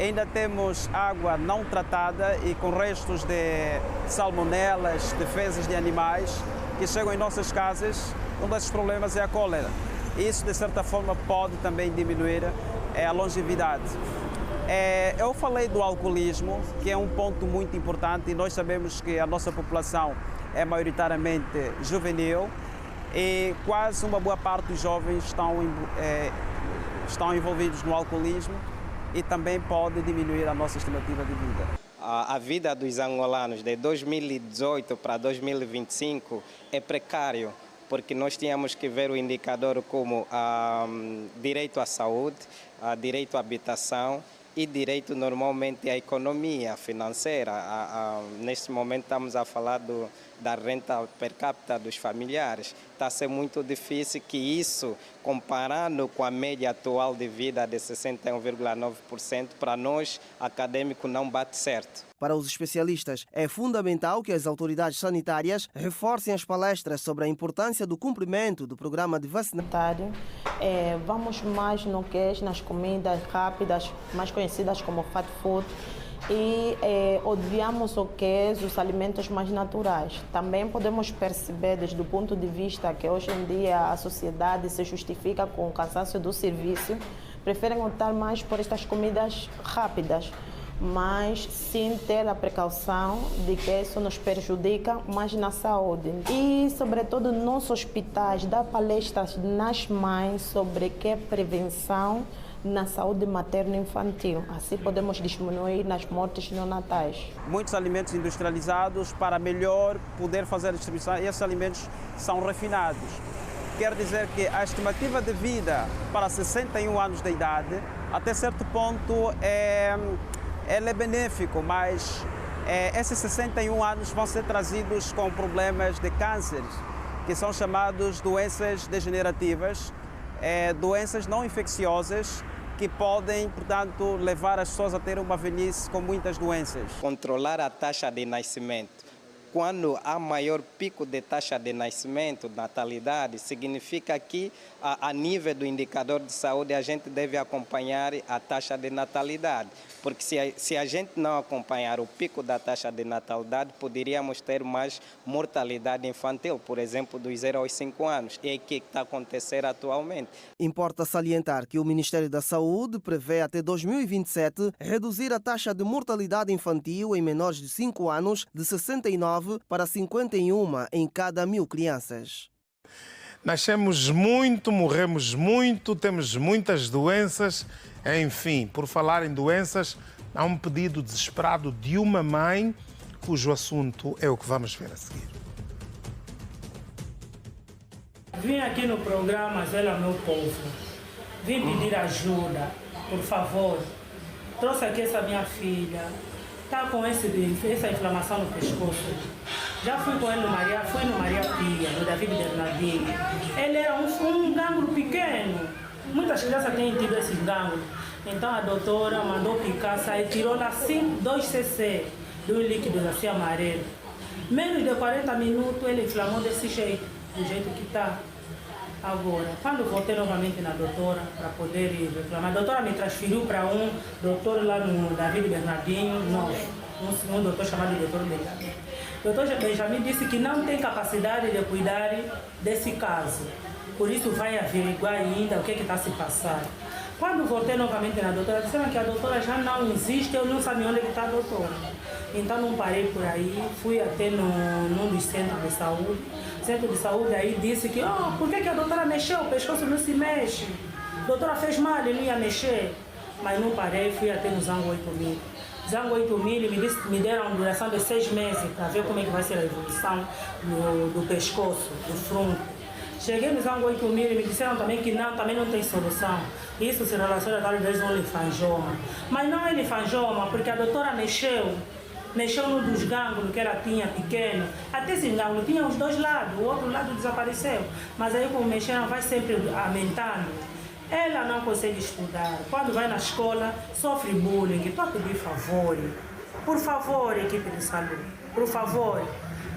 Ainda temos água não tratada e com restos de salmonelas, de fezes de animais que chegam em nossas casas. Um desses problemas é a cólera. Isso, de certa forma, pode também diminuir a longevidade. Eu falei do alcoolismo, que é um ponto muito importante, e nós sabemos que a nossa população é maioritariamente juvenil e quase uma boa parte dos jovens estão envolvidos no alcoolismo e também pode diminuir a nossa estimativa de vida. A vida dos angolanos de 2018 para 2025 é precário, porque nós tínhamos que ver o indicador como direito à saúde, direito à habitação e direito normalmente à economia financeira. Neste momento estamos a falar da renta per capita dos familiares. Está a ser muito difícil que isso, comparando com a média atual de vida de 61,9%, para nós, acadêmico, não bate certo. Para os especialistas, é fundamental que as autoridades sanitárias reforcem as palestras sobre a importância do cumprimento do programa de vacinação. Vamos mais no que é nas comidas rápidas, mais conhecidas como fast food, e odiamos o que os alimentos mais naturais. Também podemos perceber desde o ponto de vista que hoje em dia a sociedade se justifica com o cansaço do serviço, preferem optar mais por estas comidas rápidas, mas sem ter a precaução de que isso nos prejudica mais na saúde. E, sobretudo, nos hospitais, dar palestras nas mães sobre que é prevenção na saúde materno-infantil. Assim podemos diminuir nas mortes neonatais. Muitos alimentos industrializados, para melhor poder fazer a distribuição, esses alimentos são refinados. Quer dizer que a estimativa de vida para 61 anos de idade, até certo ponto, ele é benéfico, mas esses 61 anos vão ser trazidos com problemas de câncer, que são chamados doenças degenerativas, doenças não infecciosas, que podem, portanto, levar as pessoas a ter uma velhice com muitas doenças. Controlar a taxa de nascimento. Quando há maior pico de taxa de nascimento, natalidade, significa que a nível do indicador de saúde a gente deve acompanhar a taxa de natalidade. Porque se a gente não acompanhar o pico da taxa de natalidade, poderíamos ter mais mortalidade infantil, por exemplo, dos 0 aos 5 anos. É o que está acontecendo atualmente. Importa salientar que o Ministério da Saúde prevê até 2027 reduzir a taxa de mortalidade infantil em menores de 5 anos de 69 para 51 em cada 1000 crianças. Nascemos muito, morremos muito, temos muitas doenças. Enfim, por falar em doenças, há um pedido desesperado de uma mãe, cujo assunto é o que vamos ver a seguir. Vim aqui no programa Zela Meu Povo. Vim pedir ajuda, por favor. Trouxe aqui essa minha filha. Está com essa inflamação no pescoço. Já fui com ele fui no Maria Pia, no David Bernardinho. Ele era um gângulo pequeno. Muitas crianças têm tido esse gângulo. Então a doutora mandou picar, e tirou lá 2 cc de um líquido assim amarelo. Menos de 40 minutos ele inflamou desse jeito, do jeito que está agora. Quando voltei novamente na doutora para poder ir reclamar, a doutora me transferiu para um doutor lá no David Bernardinho, um doutor chamado doutor Benjamin. O doutor Benjamin disse que não tem capacidade de cuidar desse caso. Por isso vai averiguar ainda o que está se passando. Quando voltei novamente na doutora, disseram que a doutora já não existe, eu não sabia onde está a doutora. Então não parei por aí, fui até num dos centros de saúde. O centro de saúde aí disse que, por que a doutora mexeu? O pescoço não se mexe. A doutora fez mal, ele não ia mexer. Mas não parei, fui até no Zango 8000. Zango 8000 me deram uma duração de 6 meses para ver como é que vai ser a evolução do pescoço, do frunco. Cheguei no Zango 8000 e me disseram também que também não tem solução. Isso se relaciona talvez a um linfangioma. Mas não é linfangioma, porque a doutora mexeu num dos gânglios que ela tinha pequeno. Até esse gânglio tinha os 2 lados, o outro lado desapareceu. Mas aí como mexeram vai sempre aumentando. Ela não consegue estudar. Quando vai na escola, sofre bullying. Estou a pedir favor. Por favor, equipe de saúde. Por favor,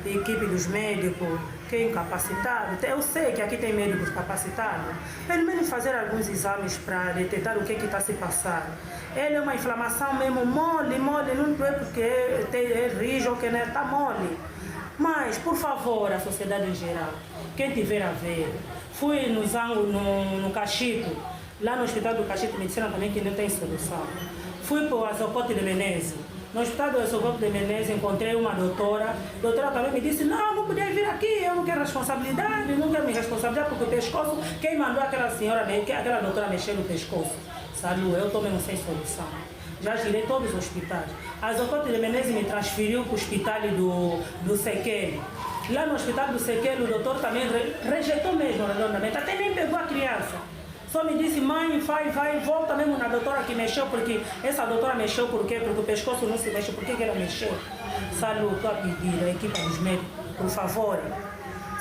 equipe dos médicos, que é incapacitado. Eu sei que aqui tem médicos capacitados. Pelo menos fazer alguns exames para detectar o que está se passando. Ele é uma inflamação mesmo mole, não é porque é rijo ou que não está mole. Mas, por favor, a sociedade em geral, quem tiver a ver, fui no Cachito, lá no Hospital do Cachito me disseram também que não tem solução. Fui para o Azocote de Menezes. No Hospital do Azocote de Menezes encontrei uma doutora. A doutora também me disse, não podia vir aqui, eu não quero responsabilidade, não quero me responsabilizar porque o pescoço, quem mandou aquela doutora mexer no pescoço? Sabe, eu tomei sem solução. Já girei todos os hospitais. A Azocote de Menezes me transferiu para o hospital do Sequele. Lá no hospital do Sequele, o doutor também rejeitou mesmo redondamente, até nem pegou a criança. Só me disse, mãe, vai, volta mesmo na doutora que mexeu, porque essa doutora mexeu por quê? Porque o pescoço não se mexe, por que ela mexeu? Saúde, estou a pedir, a equipe dos médicos, por favor.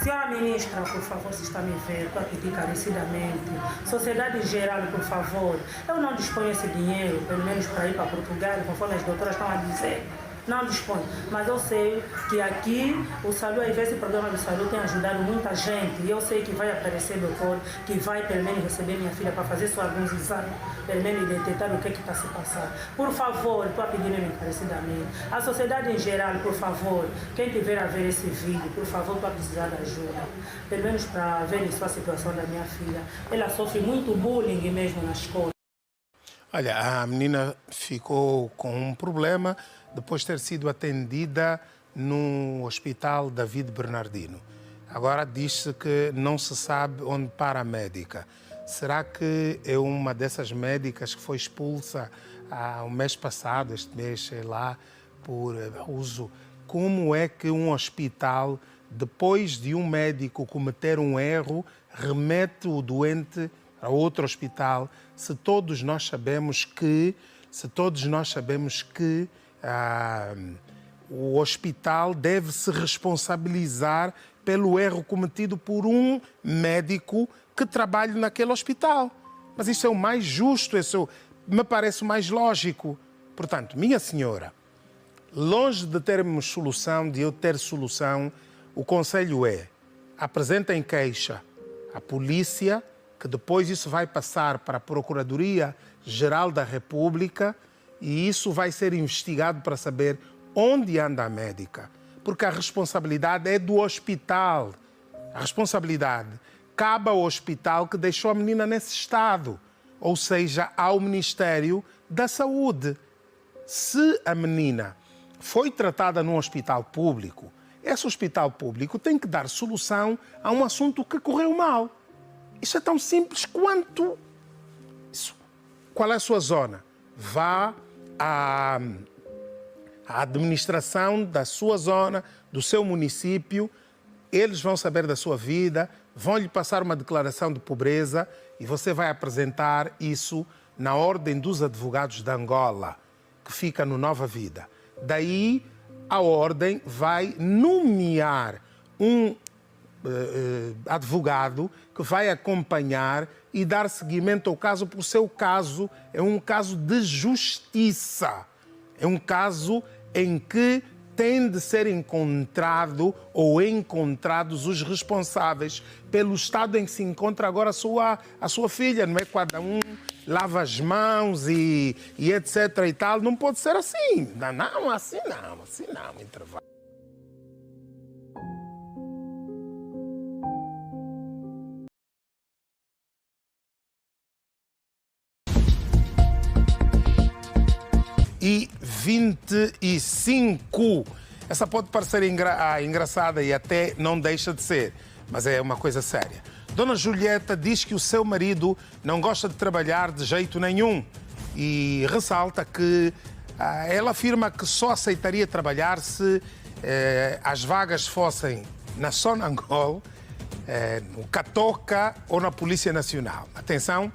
Senhora ministra, por favor, se está me vendo, estou a pedir encarecidamente. Sociedade em geral, por favor. Eu não disponho esse dinheiro, pelo menos para ir para Portugal, conforme as doutoras estão a dizer. não dispõe. Mas eu sei que aqui o SALU, esse programa do SALU tem ajudado muita gente. E eu sei que vai aparecer doutor, que vai pelo menos receber minha filha para fazer só alguns exames, pelo menos detectar o que está se passando. Por favor, estou a pedir mesmo encarecidamente. A sociedade em geral, por favor, quem tiver a ver esse vídeo, por favor, para precisar de ajuda. Pelo menos para ver só a situação da minha filha. Ela sofre muito bullying mesmo na escola. Olha, a menina ficou com um problema depois de ter sido atendida no Hospital David Bernardino. Agora diz-se que não se sabe onde para a médica. Será que é uma dessas médicas que foi expulsa o mês passado, este mês, sei lá, por abuso? Como é que um hospital, depois de um médico cometer um erro, remete o doente a outro hospital, se todos nós sabemos que o hospital deve se responsabilizar pelo erro cometido por um médico que trabalha naquele hospital. Mas isso é o mais justo, isso me parece o mais lógico. Portanto, minha senhora, longe de termos solução, de eu ter solução, o conselho é: apresentem queixa à polícia, que depois isso vai passar para a Procuradoria-Geral da República e isso vai ser investigado para saber onde anda a médica. Porque a responsabilidade é do hospital. A responsabilidade cabe ao hospital que deixou a menina nesse estado, ou seja, ao Ministério da Saúde. Se a menina foi tratada num hospital público, esse hospital público tem que dar solução a um assunto que correu mal. Isso é tão simples quanto isso. Qual é a sua zona? Vá à administração da sua zona, do seu município, eles vão saber da sua vida, vão lhe passar uma declaração de pobreza e você vai apresentar isso na Ordem dos Advogados de Angola, que fica no Nova Vida. Daí a Ordem vai nomear um advogado que vai acompanhar e dar seguimento ao caso, porque o seu caso é um caso de justiça. É um caso em que tem de ser encontrado ou encontrados os responsáveis pelo estado em que se encontra agora a sua filha. Não é cada um lava as mãos e etc e tal. Não pode ser assim. Não, assim não, intervalo. E 25. Essa pode parecer engraçada e até não deixa de ser, mas é uma coisa séria. Dona Julieta diz que o seu marido não gosta de trabalhar de jeito nenhum e ressalta que ela afirma que só aceitaria trabalhar se as vagas fossem na Sonangol, no Catoca ou na Polícia Nacional. Atenção,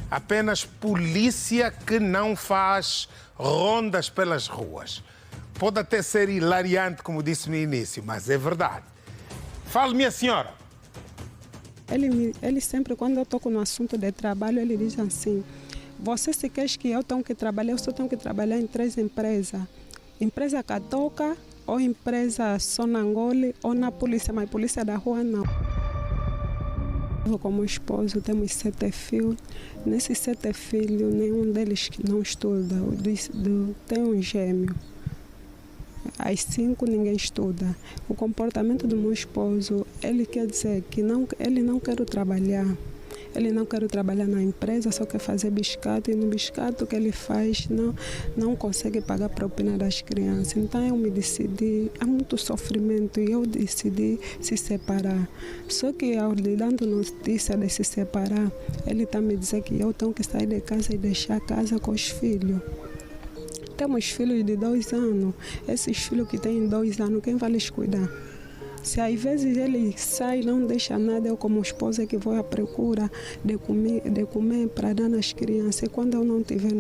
apenas polícia que não faz rondas pelas ruas. Pode até ser hilariante, como disse no início, mas é verdade. Fale, minha senhora. Ele sempre, quando eu toco no assunto de trabalho, ele diz assim: você se quer que eu tenho que trabalhar, eu só tenho que trabalhar em 3 empresas. Empresa Catoca, ou empresa Sonangole, ou na polícia, mas polícia da rua não. Eu, como esposo, temos 7 filhos. Nesses 7 filhos, nenhum deles não estuda. Tem um gêmeo. As 5 ninguém estuda. O comportamento do meu esposo, ele quer dizer que ele não quer trabalhar. Ele não quer trabalhar na empresa, só quer fazer biscato. E no biscato que ele faz, não consegue pagar a propina das crianças. Então eu me decidi, há muito sofrimento, e eu decidi se separar. Só que ao lhe dando notícia de se separar, ele está me dizendo que eu tenho que sair de casa e deixar a casa com os filhos. Temos filhos de 2 anos. Esses filhos que têm 2 anos, quem vai lhes cuidar? Se às vezes ele sai e não deixa nada, eu como esposa que vou à procura de comer para dar nas crianças. E quando eu não estiver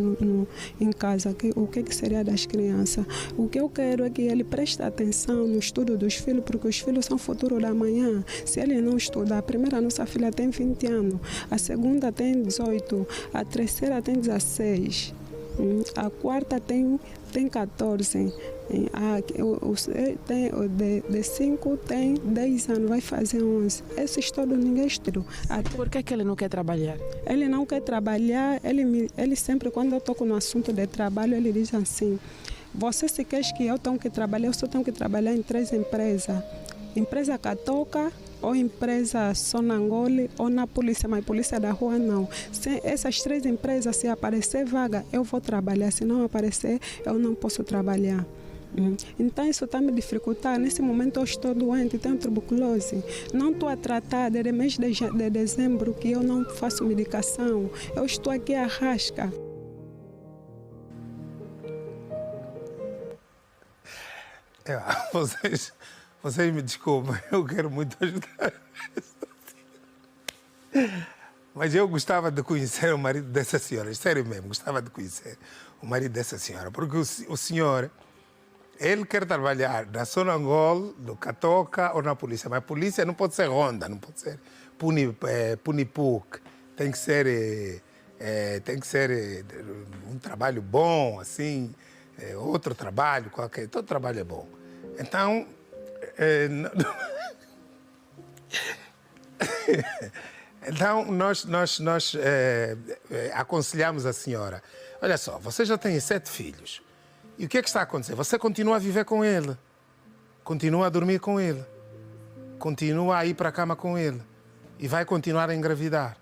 em casa, o que seria das crianças? O que eu quero é que ele preste atenção no estudo dos filhos, porque os filhos são o futuro da manhã. Se ele não estudar, a primeira nossa filha tem 20 anos, a segunda tem 18, a terceira tem 16. A quarta tem 14. De 5 tem 10 anos, vai fazer 11. Esses todos ninguém estudou. Por que ele não quer trabalhar? Ele não quer trabalhar, ele sempre, quando eu toco no assunto de trabalho, ele diz assim: você se quer que eu tenho que trabalhar, eu só tenho que trabalhar em 3 empresas. Empresa Catoca, ou empresa Sonangole, ou na polícia, mas polícia da rua não. Se essas 3 empresas, se aparecer vaga, eu vou trabalhar. Se não aparecer, eu não posso trabalhar. Então isso está me dificultando. Nesse momento eu estou doente, tenho tuberculose. Não estou a tratar desde mês de dezembro que eu não faço medicação. Eu estou aqui à rasca. Vocês me desculpem, eu quero muito ajudar. Mas eu gostava de conhecer o marido dessa senhora, sério mesmo, gostava de conhecer o marido dessa senhora, porque o senhor, ele quer trabalhar na Sonangol, no Catoca ou na polícia, mas a polícia não pode ser ronda, não pode ser punipuc, tem que ser um trabalho bom, assim, outro trabalho, qualquer, todo trabalho é bom. Então, então nós aconselhamos a senhora, olha só, você já tem 7 filhos, e o que é que está a acontecer? Você continua a viver com ele, continua a dormir com ele, continua a ir para a cama com ele, e vai continuar a engravidar.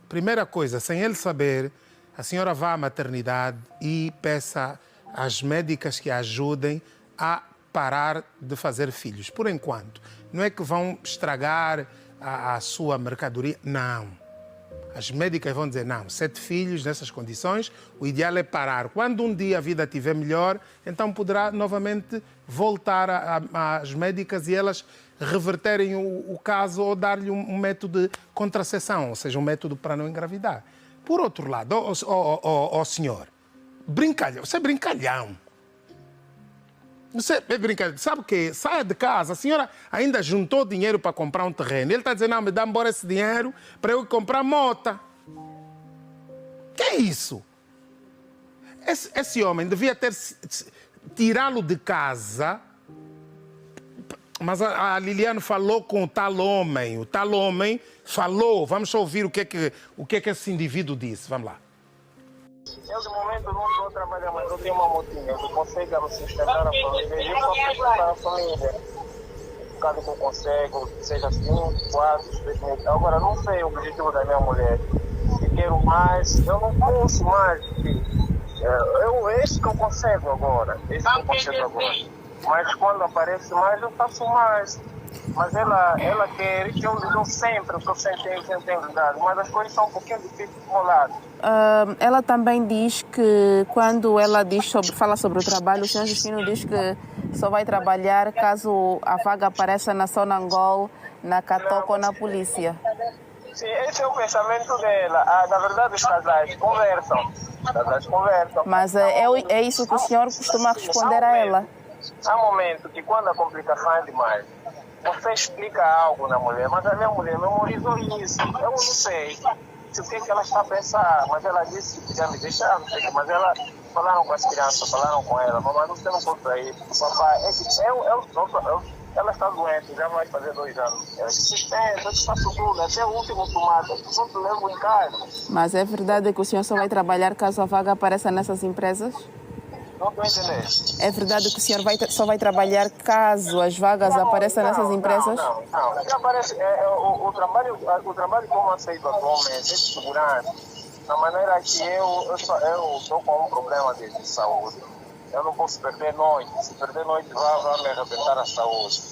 Primeira coisa, sem ele saber, a senhora vá à maternidade e peça às médicas que a ajudem a parar de fazer filhos, por enquanto. Não é que vão estragar a sua mercadoria, não. As médicas vão dizer, não, 7 filhos nessas condições, o ideal é parar. Quando um dia a vida estiver melhor, então poderá novamente voltar às médicas e elas reverterem o caso ou dar-lhe um método de contracepção, ou seja, um método para não engravidar. Por outro lado, senhor, brincalhão, você é brincalhão. Você é brincalhão. Sabe o quê? Saia de casa. A senhora ainda juntou dinheiro para comprar um terreno. Ele está dizendo, não, me dá embora esse dinheiro para eu comprar mota. Que é isso? Esse homem devia ter tirá-lo de casa. Mas a Liliane falou com o tal homem falou. Vamos só ouvir o que é que esse indivíduo disse. Vamos lá. Eu, de momento, não estou trabalhando, mas eu tenho uma motinha. Eu consigo me sustentar a família. Eu posso sustentar a família. Caso que eu consigo, seja 5, 4, 6 meses. Agora, não sei o objetivo da minha mulher. Se quero mais, eu não posso mais. Esse que eu consigo agora. Mas quando aparece mais, eu faço mais. Mas ela quer que eu lhe dou sempre o que eu tenho dado. Mas as coisas são um pouquinho difíceis de rolar. Ela também diz que, quando ela fala sobre o trabalho, o senhor Justino diz que só vai trabalhar caso a vaga apareça na Sonangol, na Catoca ou na polícia. Sim, esse é o pensamento dela. Na verdade, os casais conversam. Mas é isso que o senhor costuma responder a ela? Há um momento que, quando a complicação é demais, você explica algo na mulher, mas a minha mulher memorizou isso. Eu não sei o que ela está a pensar, mas ela disse que já me deixaram, mas ela falaram com as crianças, falaram com ela, mamãe, você não pode sair, papai, ela está doente, já vai fazer 2 anos. Eu faço tudo, até o último tomate, eu tudo levo em casa. Mas é verdade que o senhor só vai trabalhar caso a vaga apareça nessas empresas? Não estou entendendo. É verdade que o senhor só vai trabalhar caso as vagas apareçam nessas empresas? Não. O trabalho como aceito atualmente é de segurança, da maneira que eu estou com um problema de saúde. Eu não posso perder noite. Se perder noite, vai me arrebentar a saúde.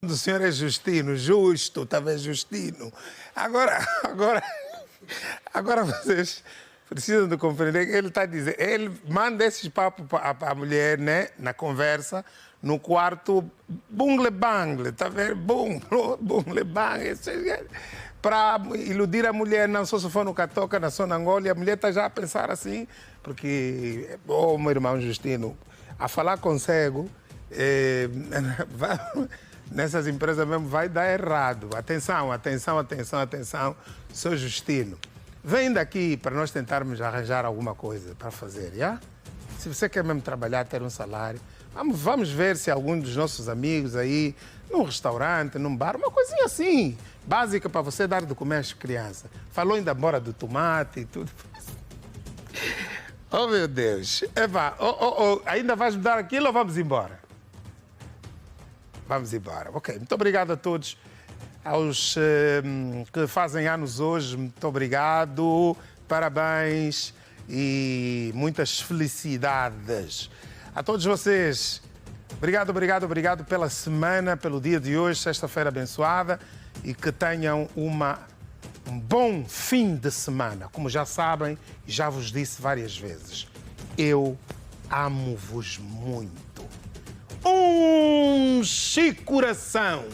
O senhor é Justino, justo, talvez Justino. Agora vocês precisam de compreender que ele está dizendo, ele manda esses papos para a mulher, né, na conversa, no quarto, bungle-bangle, tá vendo? Bungle-bangle, para iludir a mulher, não só se for no Catoca, na Sonangol, a mulher está já a pensar assim, porque, meu irmão Justino, a falar consigo, nessas empresas mesmo vai dar errado. Atenção, sou Justino. Vem daqui para nós tentarmos arranjar alguma coisa para fazer, já? Se você quer mesmo trabalhar, ter um salário, vamos ver se algum dos nossos amigos aí, num restaurante, num bar, uma coisinha assim, básica para você dar de comer às crianças. Falou ainda embora do tomate e tudo. Oh, meu Deus. Eva, ainda vais me dar aquilo ou vamos embora? Vamos embora. Ok, muito obrigado a todos. Aos que fazem anos hoje, muito obrigado, parabéns e muitas felicidades. A todos vocês, obrigado pela semana, pelo dia de hoje, sexta-feira abençoada, e que tenham um bom fim de semana. Como já sabem, já vos disse várias vezes, eu amo-vos muito. Um Chicoração!